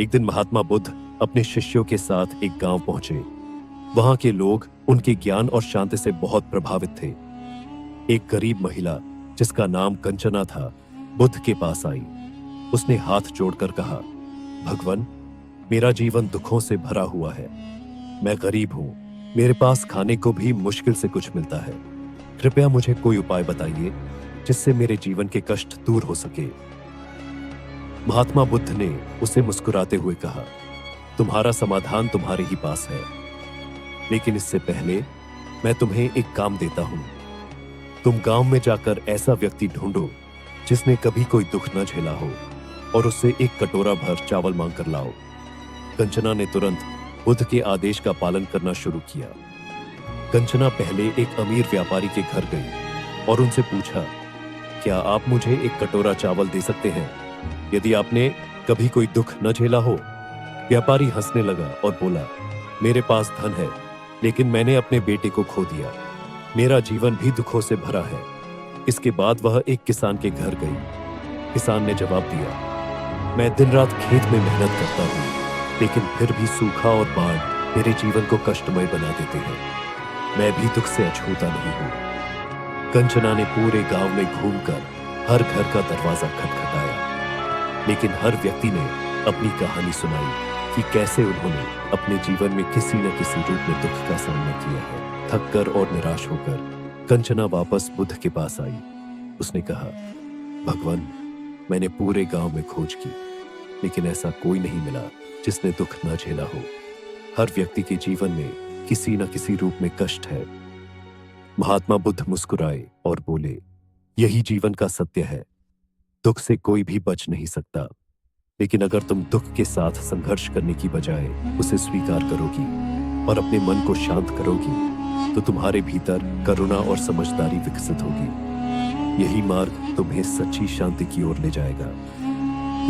एक दिन महात्मा बुद्ध अपने शिष्यों के साथ एक गांव पहुंचे। वहां के लोग उनके ज्ञान और शांति से बहुत प्रभावित थे। एक गरीब महिला जिसका नाम कंचना था, बुद्ध के पास आई। उसने हाथ जोड़कर कहा, भगवान, मेरा जीवन दुखों से भरा हुआ है। मैं गरीब हूं, मेरे पास खाने को भी मुश्किल से कुछ मिलता है। कृपया मुझे कोई उपाय बताइए जिससे मेरे जीवन के कष्ट दूर हो सके। महात्मा बुद्ध ने उसे मुस्कुराते हुए कहा, तुम्हारा समाधान तुम्हारे ही पास है, लेकिन इससे पहले मैं तुम्हें एक काम देता हूं। तुम गांव में जाकर ऐसा व्यक्ति ढूंढो जिसने कभी कोई दुख न झेला हो और उससे एक कटोरा भर चावल मांग कर लाओ। कंचना ने तुरंत बुद्ध के आदेश का पालन करना शुरू किया। कंचना पहले एक अमीर व्यापारी के घर गई और उनसे पूछा, क्या आप मुझे एक कटोरा चावल दे सकते हैं यदि आपने कभी कोई दुख न झेला हो? व्यापारी हंसने लगा और बोला, मेरे पास धन है, लेकिन मैंने अपने बेटे को खो दिया। मेरा जीवन भी दुखों से भरा है। इसके बाद वह एक किसान के घर गई। किसान ने जवाब दिया, मैं दिन रात खेत में मेहनत करता हूं, लेकिन फिर भी सूखा और बाढ़ मेरे जीवन को कष्टमय बना देते हैं। मैं भी दुख से अछूता नहीं हूं। कंचना ने पूरे गांव में घूमकर हर घर का दरवाजा खटखटाया, लेकिन हर व्यक्ति ने अपनी कहानी सुनाई कि कैसे उन्होंने अपने जीवन में किसी न किसी रूप में दुख का सामना किया है। थककर और निराश होकर कंचना वापस बुद्ध के पास आई। उसने कहा, भगवान, मैंने पूरे गांव में खोज की, लेकिन ऐसा कोई नहीं मिला जिसने दुख न झेला हो। हर व्यक्ति के जीवन में किसी न किसी रूप में कष्ट है। महात्मा बुद्ध मुस्कुराए और बोले, यही जीवन का सत्य है। दुख से कोई भी बच नहीं सकता, लेकिन अगर तुम दुख के साथ संघर्ष करने की बजाय उसे स्वीकार करोगी और अपने मन को शांत करोगी, तो तुम्हारे भीतर करुणा और समझदारी विकसित होगी। यही मार्ग तुम्हें सच्ची शांति की ओर ले जाएगा।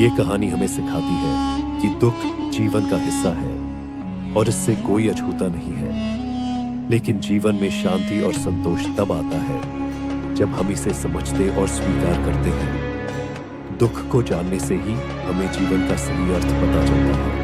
ये कहानी हमें सिखाती है कि दुख जीवन का हिस्सा है और इससे कोई अछूता नहीं है, लेकिन जीवन में शांति और संतोष तब आता है जब हम इसे समझते और स्वीकार करते हैं। दुख को जानने से ही हमें जीवन का सही अर्थ पता चलता है।